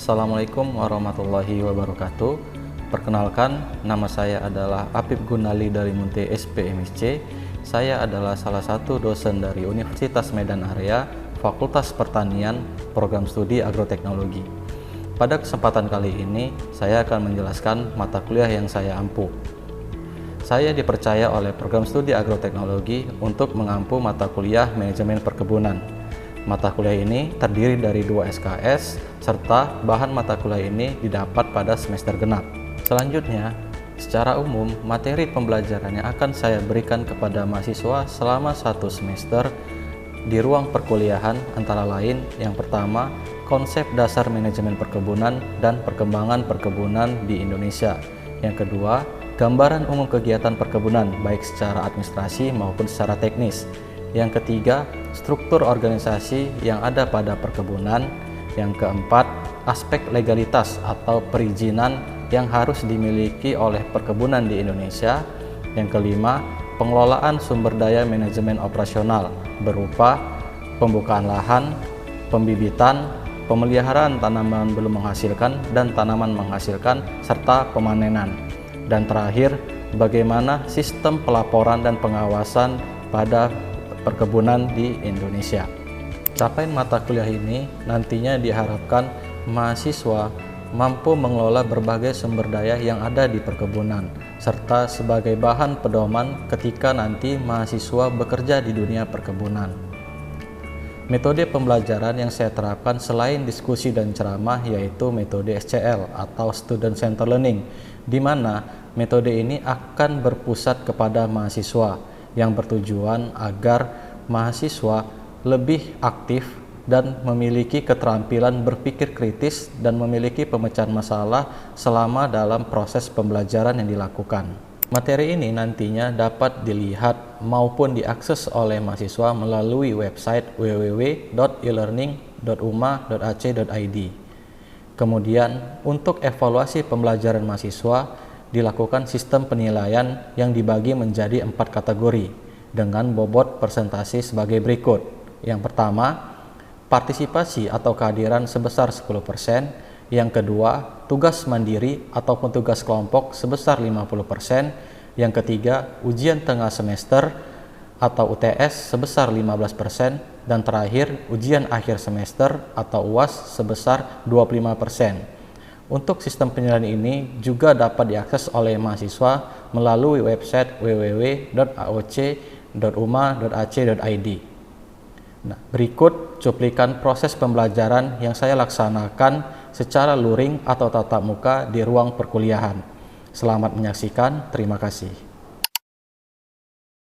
Assalamualaikum warahmatullahi wabarakatuh. Perkenalkan, nama saya adalah Apip Gunali dari Munte SPMSC. Saya adalah salah satu dosen dari Universitas Medan Area, Fakultas Pertanian, Program Studi Agroteknologi. Pada kesempatan kali ini, saya akan menjelaskan mata kuliah yang saya ampu. Saya dipercaya oleh Program Studi Agroteknologi untuk mengampu mata kuliah Manajemen Perkebunan. Mata kuliah ini terdiri dari 2 SKS, serta bahan mata kuliah ini didapat pada semester genap. Selanjutnya, secara umum, materi pembelajaran yang akan saya berikan kepada mahasiswa selama 1 semester di ruang perkuliahan antara lain, yang pertama, konsep dasar manajemen perkebunan dan perkembangan perkebunan di Indonesia. Yang kedua, gambaran umum kegiatan perkebunan, baik secara administrasi maupun secara teknis. Yang ketiga, struktur organisasi yang ada pada perkebunan. Yang keempat, aspek legalitas atau perizinan yang harus dimiliki oleh perkebunan di Indonesia. Yang kelima, pengelolaan sumber daya manajemen operasional berupa pembukaan lahan, pembibitan, pemeliharaan tanaman belum menghasilkan dan tanaman menghasilkan, serta pemanenan. Dan terakhir, bagaimana sistem pelaporan dan pengawasan pada perkebunan di Indonesia. Capaian mata kuliah ini nantinya diharapkan mahasiswa mampu mengelola berbagai sumber daya yang ada di perkebunan, serta sebagai bahan pedoman ketika nanti mahasiswa bekerja di dunia perkebunan. Metode pembelajaran yang saya terapkan selain diskusi dan ceramah yaitu metode SCL atau Student Centered Learning, di mana metode ini akan berpusat kepada mahasiswa yang bertujuan agar mahasiswa lebih aktif dan memiliki keterampilan berpikir kritis dan memiliki pemecahan masalah selama dalam proses pembelajaran yang dilakukan. Materi ini nantinya dapat dilihat maupun diakses oleh mahasiswa melalui website www.elearning.uma.ac.id. Kemudian, untuk evaluasi pembelajaran mahasiswa, dilakukan sistem penilaian yang dibagi menjadi 4 kategori dengan bobot presentasi sebagai berikut. Yang pertama, partisipasi atau kehadiran sebesar 10%. Yang kedua, tugas mandiri ataupun tugas kelompok sebesar 50%. Yang ketiga, ujian tengah semester atau UTS sebesar 15%. Dan terakhir, ujian akhir semester atau UAS sebesar 25%. Untuk sistem penilaian ini juga dapat diakses oleh mahasiswa melalui website www.aoc.uma.ac.id. Nah, berikut cuplikan proses pembelajaran yang saya laksanakan secara luring atau tatap muka di ruang perkuliahan. Selamat menyaksikan, terima kasih.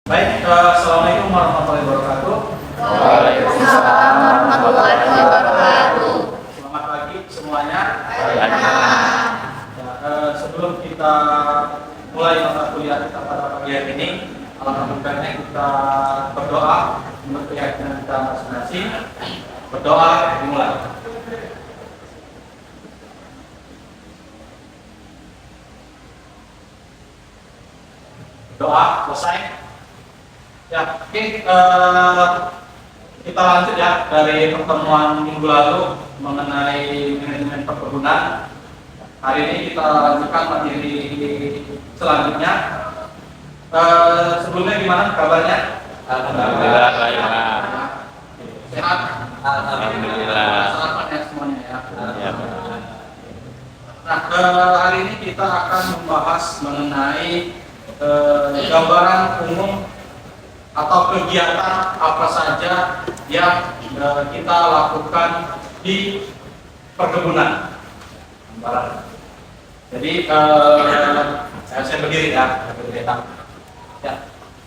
Baik, Assalamualaikum warahmatullahi wabarakatuh. Waalaikumsalam warahmatullahi wabarakatuh. Selamat pagi semuanya. Sebelum kita mulai mata kuliah kita pada pagi hari ini, alhamdulillah kita berdoa menurut keyakinan kita masing-masing. Berdoa dimulai. Doa selesai. Ya, oke. Kita lanjut ya dari pertemuan minggu lalu mengenai manajemen perkebunan. Hari ini kita lanjutkan materi selanjutnya. Sebelumnya gimana kabarnya? Alhamdulillah baik. Sehat? Alhamdulillah. Selamat ya semuanya ya. Ya. Nah, hari ini kita akan membahas mengenai gambaran umum atau kegiatan apa saja yang kita lakukan di perkebunan. Jadi saya berdiri ya.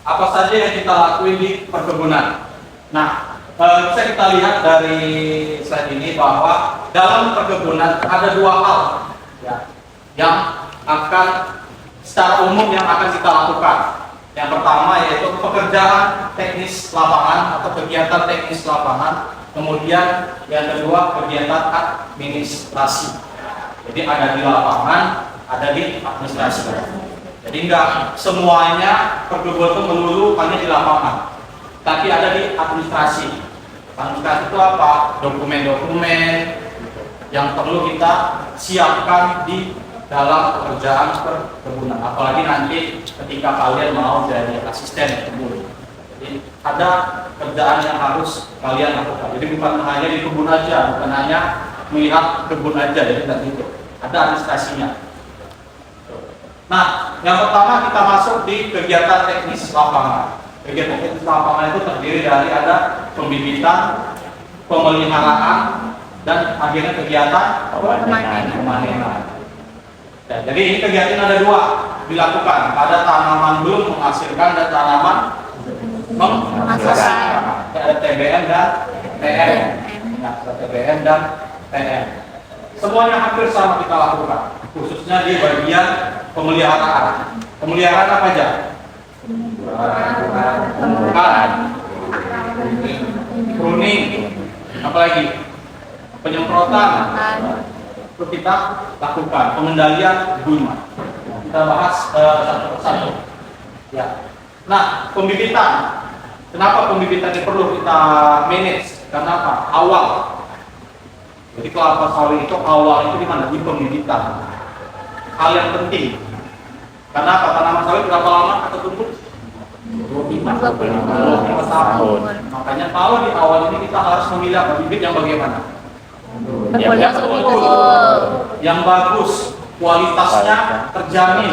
Apa saja yang kita lakuin di perkebunan. Nah, bisa kita lihat dari slide ini bahwa dalam perkebunan ada 2 hal ya, yang akan secara umum yang akan kita lakukan. Yang pertama yaitu pekerjaan teknis lapangan atau kegiatan teknis lapangan. Kemudian yang kedua kegiatan administrasi. Jadi ada di lapangan, ada di administrasi. Jadi enggak semuanya perkebunan itu melulu hanya di lapangan, tapi ada di administrasi. Administrasi itu apa? Dokumen-dokumen, yang perlu kita siapkan di dalam pekerjaan perkebunan. Apalagi nanti ketika kalian mau jadi asisten kebun. Jadi ada kerjaan yang harus kalian lakukan. Jadi bukan hanya di kebun aja, bukan hanya melihat kebun aja, jadi tidak gitu. Ada administrasinya. Nah, yang pertama kita masuk di kegiatan teknis lapangan. Kegiatan teknis lapangan itu terdiri dari ada pembibitan, pemeliharaan, dan akhirnya kegiatan pemanenan. Ya, jadi ini kegiatan ada dua dilakukan. Ada tanaman belum menghasilkan dan tanaman menghasilkan. Ada TBM dan TM. Nah, TBM dan TM. Semuanya hampir sama kita lakukan, khususnya di bagian pemeliharaan. Pemeliharaan apa aja? Pembukaan, pruning, apalagi penyemprotan. Itu kita lakukan pengendalian gulma. Kita bahas satu persatu. Ya. Nah, pembibitan. Kenapa pembibitan ini perlu kita manage? Karena apa? Awal. Jadi kelapa sawit itu awal itu di mana? Di pembibitan. Hal yang penting. Karena apa? Tanaman sawit berapa lama atau tumbuh? 25 tahun. Makanya kalau di awal ini kita harus memilih bibit yang bagaimana? Yang bagus, kualitasnya terjamin.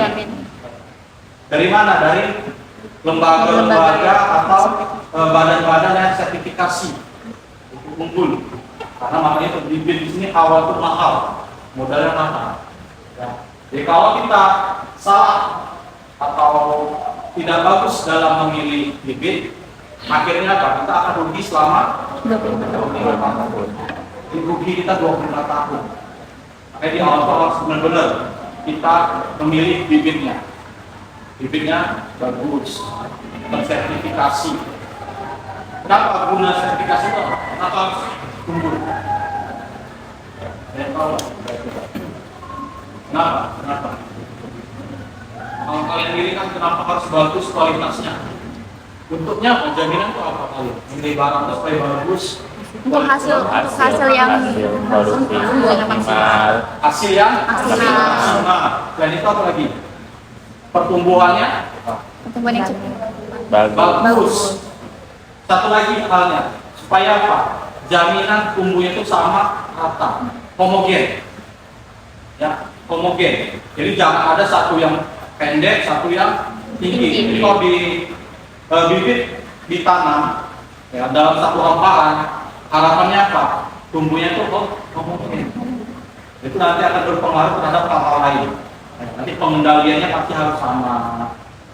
Dari mana? Dari lembaga-lembaga atau badan-badan yang sertifikasi unggul. Karena makanya bibit di sini awal itu mahal, modalnya mahal. Ya. Jadi kalau kita salah atau tidak bagus dalam memilih bibit, akhirnya apa? Kita akan rugi selama 25 tahun. Rugi kita 25 tahun. Makanya di awal harus benar-benar kita memilih bibitnya. Bibitnya bagus, tersertifikasi. Kenapa guna sertifikasi itu? Kenapa harus tumbuh? Kenapa? Kalau kalian diri kan kenapa harus bagus kualitasnya? Bentuknya apa? Jaminan itu apa kalian? Milih barang supaya bagus. Untuk hasil yang maksimal. Hasil yang maksimal. Dan itu apa lagi? Pertumbuhannya Pertumbuhan yang cepat. bagus. Satu lagi halnya, supaya apa? Jaminan tumbuhnya itu sama rata, homogen. Ya, homogen. Jadi jangan ada satu yang pendek, satu yang tinggi. Jadi kalau di bibit ditanam ya, dalam satu hamparan, harapannya apa? Tumbuhnya itu homogen. Itu nanti akan berpengaruh terhadap hal-hal lain. Nanti pengendaliannya pasti harus sama,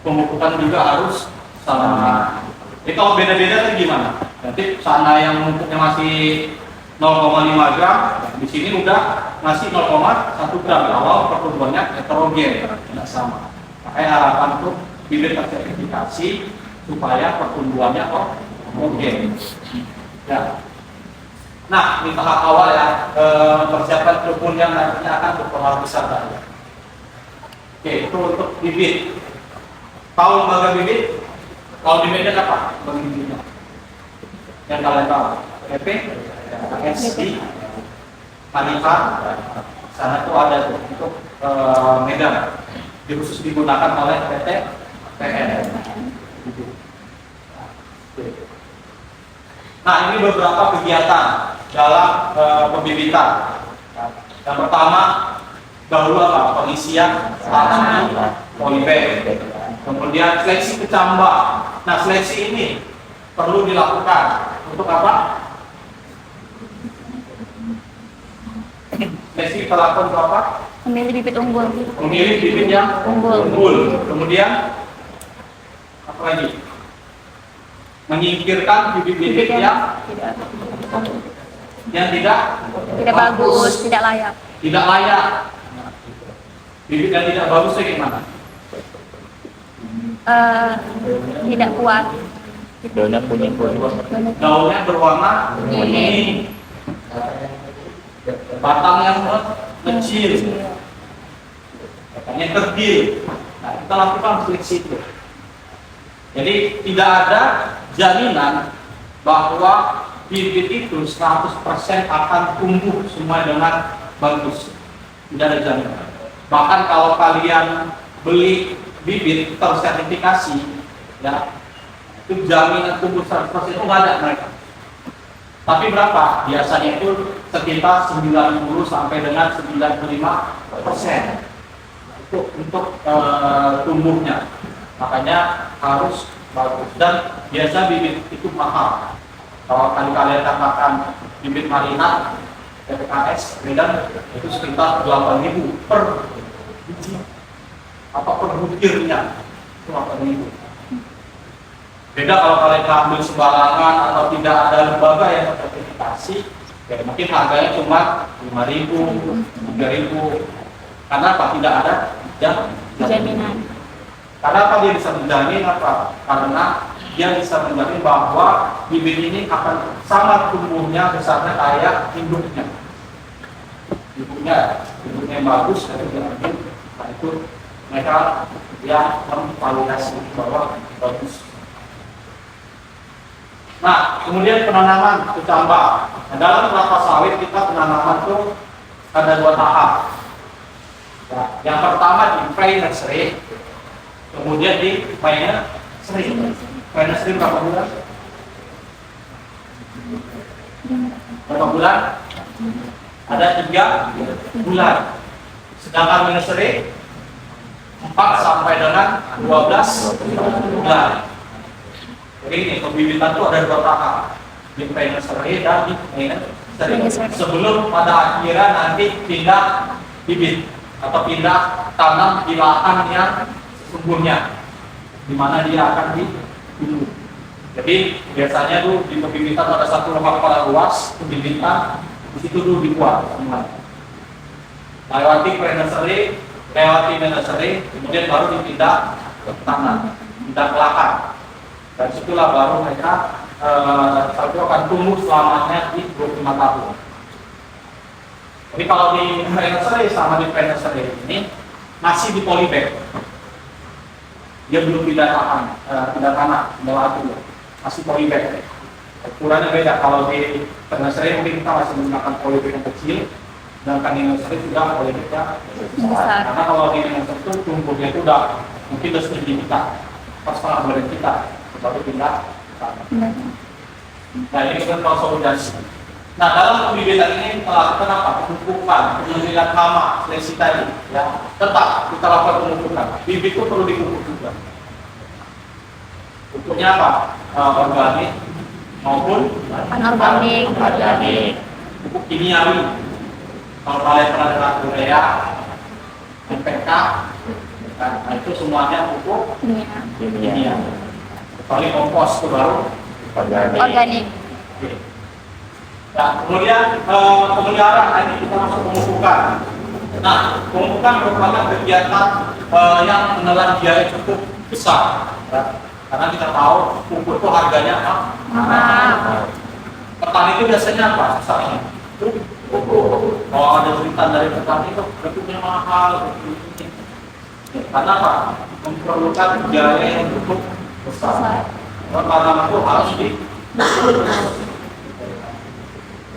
pemupukan juga harus sama. Jadi kalau beda-beda itu gimana? Nanti sana yang memupuknya masih 0,5 gram, di sini udah masih 0,1 gram. Awal pertumbuhannya heterogen, tidak sama. Makanya harapan tuh bibit tersertifikasi supaya pertumbuhannya homogen. Ya. Nah, di tahap awal ya, persiapan kebun yang nantinya akan berpengaruh besar tadi. Oke, itu untuk bibit. Tahu lembaga bibit? Kalau di Medan apa? Lembaga bibitnya? Yang kalian tahu? PP, SD, Manifar, sana tuh ada tuh untuk Medan. Khusus digunakan oleh PT PN. Nah, ini beberapa kegiatan dalam pembibitan. Yang pertama, dahulu apa? Pengisian tanah di polybag. Kemudian seleksi kecambah. Nah, seleksi ini perlu dilakukan untuk apa? Seleksi kita lakukan untuk apa? Memilih bibit unggul. Memilih bibit yang unggul. Kemudian apa lagi? Menyingkirkan bibit-bibit yang tidak bagus, tidak layak. Tidak layak. Bibit yang tidak bagus itu gimana? Tidak kuat. Daunnya kuning-kuning. Daunnya berwarna kuning. Batang yang kecil. Batangnya kerdil. Nah, kita lakukan seleksi itu. Jadi tidak ada jaminan bahwa bibit itu 100% akan tumbuh semua dengan bagus, tidak ada jaminan. Bahkan kalau kalian beli bibit tersertifikasi, ya, itu jaminan tumbuh 100% itu nggak ada mereka. Tapi berapa? Biasanya itu sekitar 90 sampai dengan 95% itu untuk tumbuhnya. Makanya harus bagus, dan biasa bibit itu mahal. Kalau kalian katakan bibit Marina PPKS Medan itu sekitar 8.000 per biji atau per butirnya, itu 8.000. Beda kalau kalian ambil sembarangan atau tidak ada lembaga yang tersertifikasi, ya mungkin harganya cuma 5.000, 3.000. Karena apa? Tidak ada Jaminan. Karena apa dia bisa menjamin apa? Karena dia bisa menjamin bahwa bibit ini akan sama tumbuhnya besarnya kayak induknya. Induknya yang bagus dari diambil, nah itu mereka yang memvalidasi bahwa bagus. Nah, kemudian penanaman kecambah. Nah, dalam kelapa sawit kita penanaman itu ada 2 tahap. Ya, yang pertama di pre-nursery, kemudian di pre-nursery. Pre-nursery berapa bulan? Berapa bulan? Ada 3 bulan. Sedangkan nursery 4 sampai dengan 12 bulan. Jadi ini pembibitan itu ada 2 tahap, di pre-nursery dan di pre-nursery. Sebelum pada akhirnya nanti pindah bibit atau pindah tanam di lahan yang sesungguhnya, di mana dia akan ditumbuh. Jadi biasanya tuh di pembibitan pada satu lokal luas pembibitan di situ dulu dibuat semua. Lewati pre-nursery, lewati nursery, kemudian baru dipindah ke tanam, pindah ke lahan. Dan situlah baru mereka akan tumbuh selamanya di 25 tahun. Jadi kalau di pre-nursery sama di pre-nursery ini masih di polybag, dia belum pindah lahan, pindah tanah, pindah lahan, masih polybag. Ukurannya beda. Kalau di pre-nursery mungkin kita masih menggunakan polybag yang kecil, sedangkan di nursery sudah polybagnya besar. Karena kalau di nursery itu tumbuhnya itu udah mungkin udah setinggi kita, pas setengah badan kita, baru pindah tanah. Nah ini kan konsolidasi. Nah dalam pembibitan ini kita lakukan apa? Pemumpukan, pemilihan hama, seleksi tadi, ya. Tetap kita lakukan pemumpukan. Bibit itu perlu dipupuk juga. Pupuknya apa? Organik maupun Anorganik. Pupuk kimiawi. Kalau kalian pernah dengar urea, NPK, nah itu semuanya pupuk kimia. Kecuali kompos itu baru Organik. Nah, kemudian pemeliharaan ini kita masuk pemupukan. Nah, pemupukan merupakan kegiatan yang menelan biaya cukup besar, ya. Karena kita tahu pupuk itu harganya mahal. Petani itu biasanya apa? Susahnya pupuk. Kalau ada cerita dari petani itu pupuknya mahal. Karena apa? Memerlukan biaya yang cukup besar. Tanaman itu harus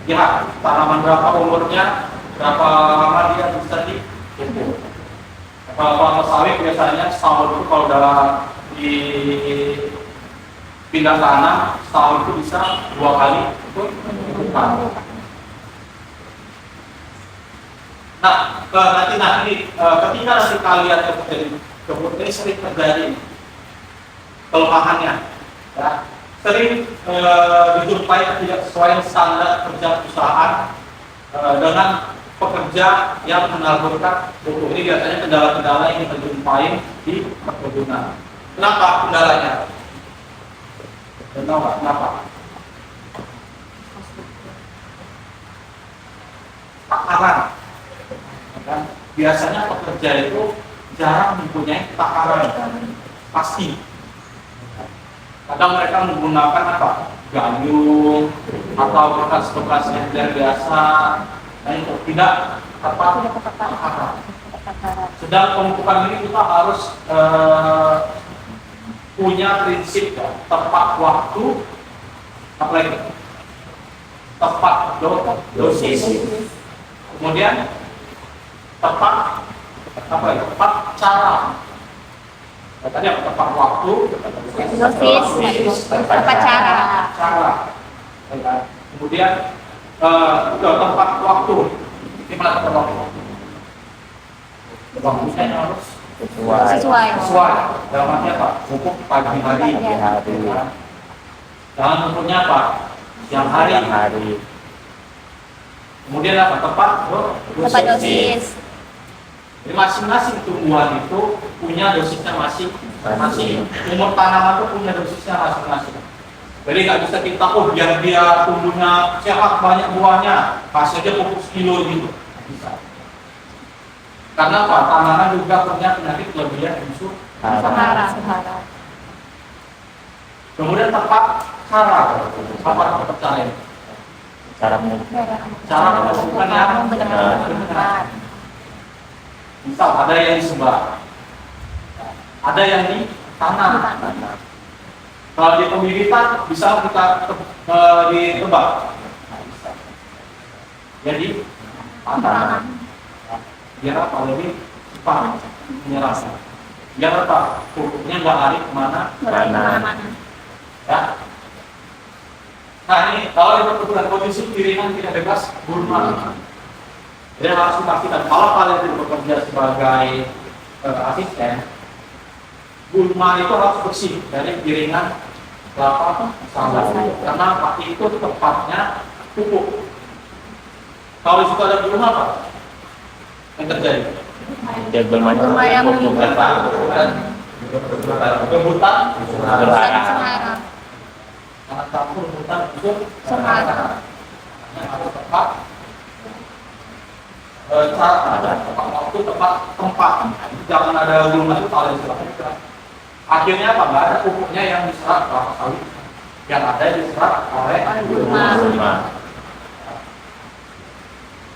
lihat tanaman berapa umurnya, berapa lama dia bisa dipupuk. Kalau kelapa sawit biasanya setahun itu kalau udah di pindah tanah, setahun itu bisa 2 kali untuk dipupukan. Nah, ketika nanti kalian terjadi kebun ini sering terjadi kelemahannya, ya. Sering dijumpai ketidaksesuaian standar kerja perusahaan dengan pekerja yang menaburkan pupuk. Ini biasanya kendala-kendala yang kita jumpai di perkebunan. Kenapa kendalanya? Tahu nggak kenapa? Takaran. Dan biasanya pekerja itu jarang mempunyai takaran pasti. Kadang mereka menggunakan apa? Gayung atau bekas-bekas yang biasa, itu tidak tepat takaran. Sedang pemupukan ini kita harus punya prinsip, ya, tepat waktu, apalagi tepat dosis, kemudian tepat apa ya? Tepat cara. Tadi apa? Tepat waktu, Dosis, tepat cara. Kemudian tepat waktu. Gimana tepat waktu? Waktunya harus Sesuai. Dalam arti apa? Pupuk pagi hari. Jangan pupuknya apa? Siang hari. Kemudian apa? Tepat Dosis. Jadi masing-masing tumbuhan itu punya dosisnya masing-masing. Umur tanaman itu punya dosisnya masing-masing. Jadi nggak bisa kita biar dia tumbuhnya sehat banyak buahnya, hasilnya pupuk sekilo gitu. Nggak bisa. Karena apa? Tanaman juga punya penyakit kelebihan unsur Sahara. Kemudian tepat cara. Apa tepat cara ini? Cara menemukannya benar. Misal ada yang disebar, ada yang ditanam. Kalau di pembibitan bisa kita ditebak. Jadi tanam. Biar apa? Lebih cepat menyerap. Biar apa? Pupuknya nggak lari kemana? Ya. Nah ini kalau di perkebunan kondisi piringan tidak bebas gulma. Jadi harus dipastikan kalau kalian tidak bekerja sebagai asisten, gulma itu harus bersih dari piringan kelapa sawit. Karena itu tepatnya pupuk. Kalau di situ ada gulma apa? Yang terjadi? Gulma yang Rebutan. Sahara. Sangat campur rebutan itu Sahara. yang harus tepat. Cara tepat waktu, tepat tempat. Jangan ada gulma itu kalau diserap. Akhirnya apa? Nggak ada pupuknya yang diserap kelapa sawit. Yang ada diserap oleh gulma.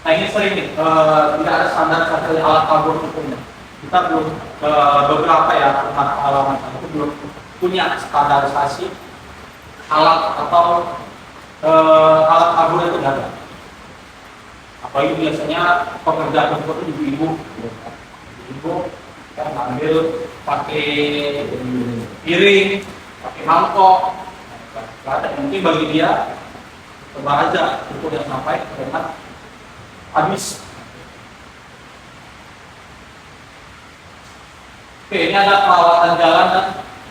Nah ini sering nih, tidak ada standar alat tabur pupuknya. Kita belum beberapa ya pengalaman itu belum punya standarisasi alat atau alat tabur itu tidak ada. Apalagi biasanya pekerja pupuk itu ibu kan ambil pakai piring, pakai mangkok. Nggak ada, mungkin bagi dia coba aja pupuk yang sampai dengan habis. Oke, ini ada perawatan jalan dan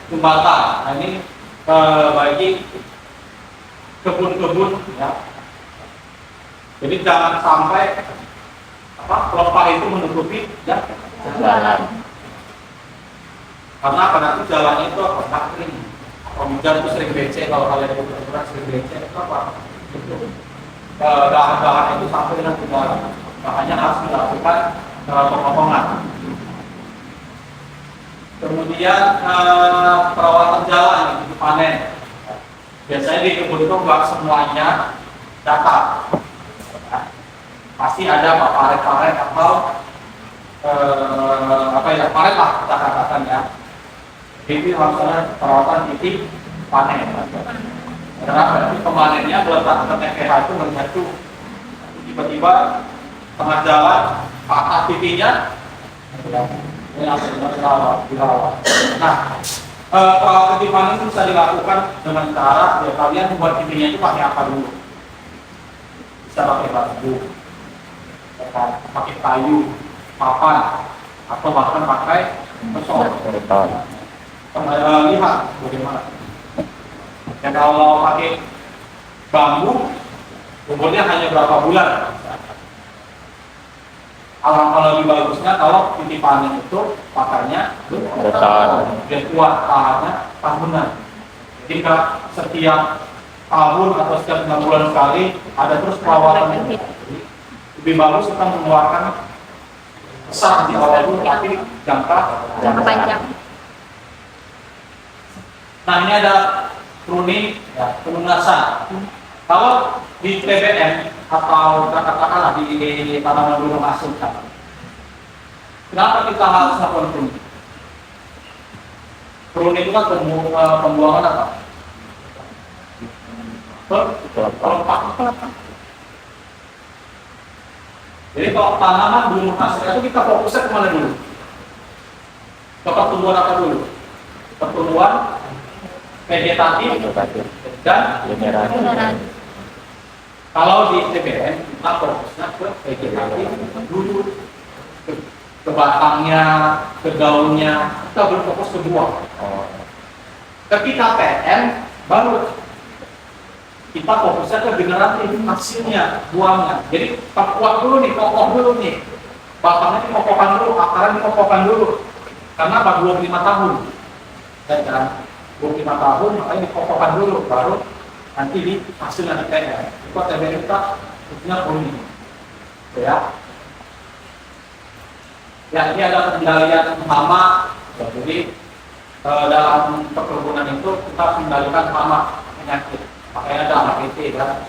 jembatan. Nah ini bagi kebun-kebun ya. Jadi jangan sampai pelepah itu menutupi ya, jalan. Karena nanti jalannya itu nggak kering. Kalau hujan itu sering becek, kalau kalian bergerak sering becek itu apa? Dahan-dahan itu sampai dengan jalan. Makanya harus dilakukan pemotongan. Kemudian perawatan jalan itu panen. Biasanya di kebun itu nggak semuanya datar. Pasti ada paret-paret atau paret lah kata-kata ya. Jadi harusnya perawatan titik panen. Karena pemanennya meletakkan TPH itu menjatuh. Tiba-tiba tengah jalan patah titiknya. Nah, perawatan titik panen itu bisa dilakukan dengan cara ya kalian membuat titiknya itu pakai apa dulu? Bisa pakai bambu, pakai kayu, papan, atau bahkan pakai pesol. Lihat bagaimana. Dan kalau pakai bambu, umurnya hanya berapa bulan. Alangkah lebih bagusnya kalau titik panen itu pakainya biar kuat tahannya tahunan. Jika setiap tahun atau setiap 6 bulan sekali ada terus perawatan, lebih bagus kita mengeluarkan besar di awal dulu tapi jangka panjang. Nah ini ada pruning, ya, pelunasan. Kalau di TBM atau katakanlah di tanaman gunung asing, kenapa kita harus melakukan pruning? Pruning itu kan pembuangan apa? pelepah. Kelapa. Jadi kalau tanaman belum menghasilkan itu kita fokusnya kemana dulu? Ke pertumbuhan apa dulu? Pertumbuhan vegetatif dan Beneran. kalau di TBM kita fokusnya ke vegetatif dulu, ke batangnya, ke daunnya, kita belum fokus ke buah. Ketika PM baru kita fokusnya ke generatif hasilnya, buahnya. Jadi kuat dulu nih, kokoh dulu nih. Batangnya dikokohkan dulu, akarnya dikokohkan dulu. Karena 25 tahun. Ya kan? 25 tahun makanya dikokohkan dulu, baru nanti di hasilnya di PM. Itu TBM kita punya poin. Ya. Ya, ini ada kendalian hama. Jadi dalam perkebunan itu kita kendalikan hama, penyakit. Makanya ada HPT kan,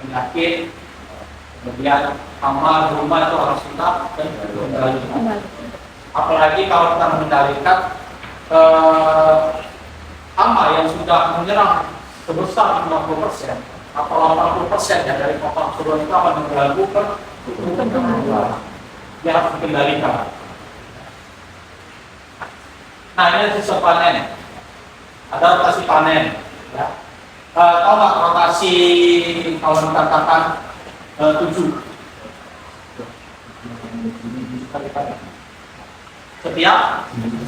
penyakit, kemudian hama di rumah itu harus kita kendalikan. Apalagi kalau kita mengendalikan hama yang sudah menyerang sebesar 50% atau 80% ya dari total keseluruhan itu akan mengganggu pertumbuhan. Dia harus dikendalikan. Nah, ini sistem panen. Ada rotasi panen. Ya. Tahu nggak rotasi kalau dikatakan 7? Setiap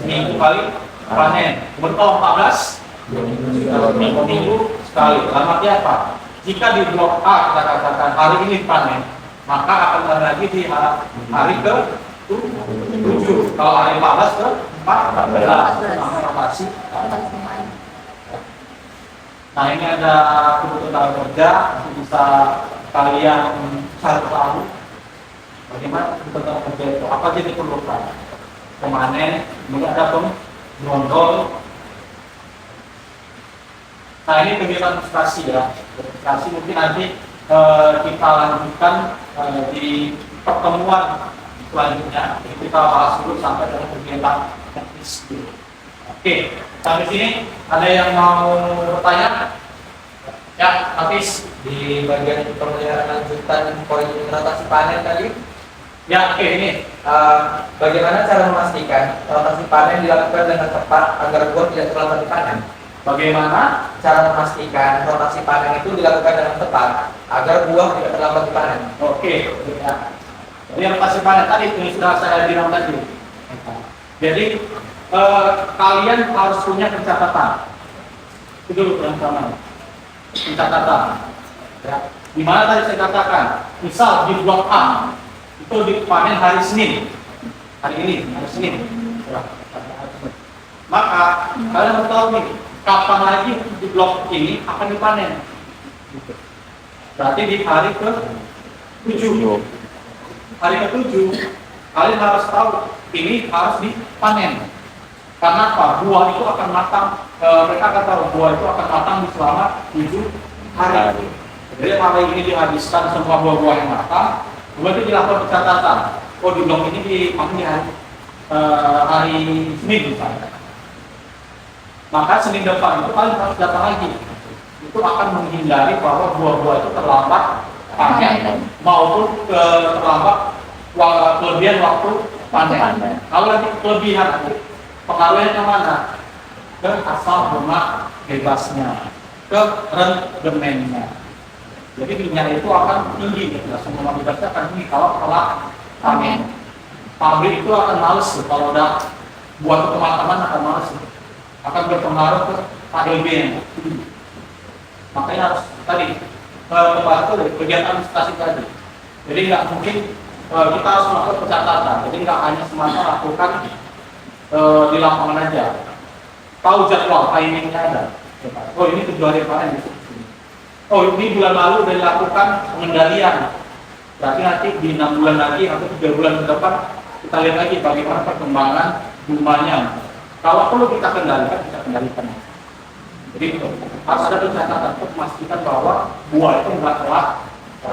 minggu kali panen. Betul 14? Minggu sekali. Dalam arti apa? Jika di blok A kita katakan hari ini panen, maka akan ada lagi di hari ke 7. Kalau hari 14 ke 14. Rotasi. Nah, ini ada kebutuhan kerja untuk bisa kalian cari tahu bagaimana kebutuhan kerja itu apa aja diperlukan. Pemanen, kemudian ada pembrondol. Nah, ini kegiatan administrasi ya. Administrasi mungkin nanti kita lanjutkan di pertemuan selanjutnya. Jadi kita bahas dulu sampai dengan kegiatan teknis dulu. Oke, sampai sini ada yang mau bertanya? Ya, Hafiz. Di bagian pemeliharaan lanjutan poin rotasi panen tadi, Ya, oke, ini bagaimana cara memastikan rotasi panen dilakukan dengan tepat agar buah tidak terlambat dipanen? bagaimana Cara memastikan rotasi panen itu dilakukan dengan tepat agar buah tidak terlambat dipanen. oke, ya. Jadi yang pasti panen tadi ini sudah saya bilang tadi. Jadi kalian harus punya pencatatan. Itu dulu yang pertama. Pencatatan. Ya. Di mana tadi saya katakan, misal di blok A itu dipanen hari Senin. Hari ini, hari Senin. Ya. Maka kalian harus tahu nih, kapan lagi di blok ini akan dipanen. Berarti di hari ke-7. Hari ke-7 kalian harus tahu ini harus dipanen. Karena apa? Buah itu akan matang. Mereka akan tahu buah itu akan matang di selama 7 hari. Jadi hari ini dihabiskan semua buah-buah yang matang. Kemudian itu dilakukan pencatatan. Oh, di blok ini dipanen di hari Senin misalnya. Maka Senin depan itu kalian harus datang lagi. Itu akan menghindari bahwa buah-buah itu terlambat panen maupun terlambat kelebihan waktu panen. Kalau nanti kelebihan nanti pengaruhnya ke mana? Ke asal bunga bebasnya, ke rendemennya. Jadi minyak itu akan tinggi, asal bunga bebasnya akan tinggi kalau telah panen. Pabrik itu akan males kalau udah buat kematangan akan males, akan berpengaruh ke ALB-nya. Makanya harus tadi membantu kegiatan administrasi tadi. Jadi nggak mungkin kita harus melakukan pencatatan. Jadi nggak hanya semata lakukan di lapangan aja. Tahu jadwal timingnya ada. Oh, ini 7 hari panen. Oh, ini bulan lalu sudah dilakukan pengendalian. Berarti nanti di 6 bulan lagi atau 3 bulan ke depan kita lihat lagi bagaimana perkembangan bunganya. Kalau perlu kita kendalikan, kita kendalikan. Jadi harus ada pencatatan untuk memastikan bahwa buah itu nggak telah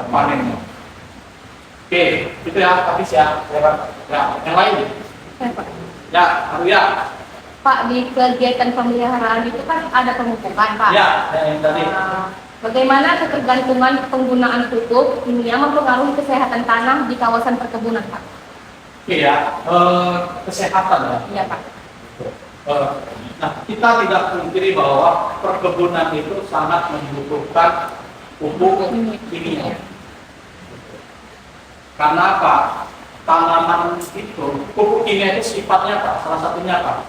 panennya. Oke, itu ya, habis ya. Ya, yang lain. Ya, Aru ya. Pak, di kegiatan pemeliharaan itu kan ada pemupukan, Pak. Ya, yang tadi. Bagaimana ketergantungan penggunaan pupuk kimia mempengaruhi kesehatan tanah di kawasan perkebunan, Pak? Iya, kesehatan ya. Iya, Pak. Nah, kita tidak pungkiri bahwa perkebunan itu sangat membutuhkan pupuk kimia. Karena apa? Tanaman itu, pupuk kimia itu sifatnya apa? Salah satunya apa?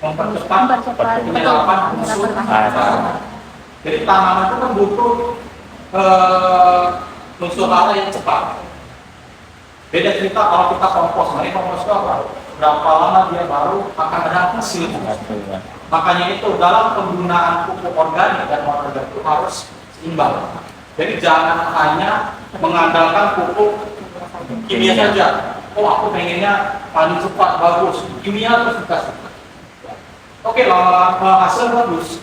Mempercepat penyerapan unsur hara. Jadi tanaman itu kan butuh unsur hara yang cepat. Beda cerita kalau kita kompos, nah ini kompos itu apa? Berapa lama dia baru akan ada hasil. Makanya itu dalam penggunaan pupuk organik dan non-organik itu harus seimbang. Jadi jangan hanya mengandalkan pupuk kimia saja. Oh, aku pengennya paling cepat, bagus, kimia terus dikasih. Oke, lama hasil bagus,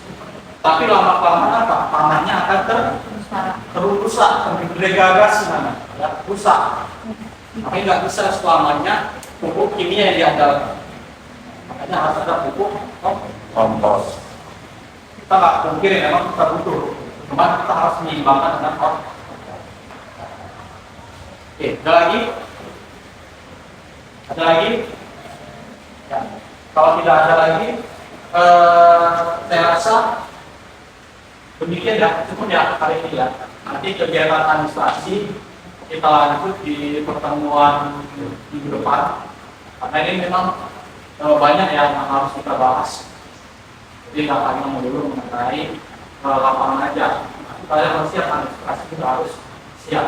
tapi lama-kelamaan apa? Tanahnya akan rusak, terdegradasi mana? Ya, rusak. Makanya nggak bisa selamanya pupuk kimia yang diandalkan. Makanya harus ada pupuk kompos. Kita nggak mungkin memang kita butuh, cuma kita harus menyeimbangkan dengan kompos. Oke, ada lagi? Ada lagi? Ya. Kalau tidak ada lagi, saya rasa demikian ya, cukup ya hari ini ya. Nanti kegiatan administrasi kita lanjut di pertemuan minggu depan. Karena ini memang banyak yang harus kita bahas. Jadi nggak hanya melulu mengenai lapangan aja. Kita harus siap, administrasi kita harus siap.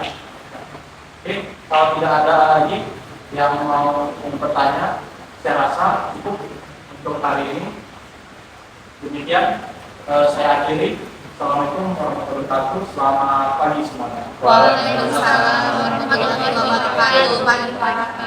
Oke, kalau tidak ada lagi yang mau bertanya, saya rasa cukup untuk hari ini. Demikian saya akhiri. Assalamualaikum warahmatullahi wabarakatuh. Selamat pagi semuanya. Waalaikumsalam warahmatullahi wabarakatuh.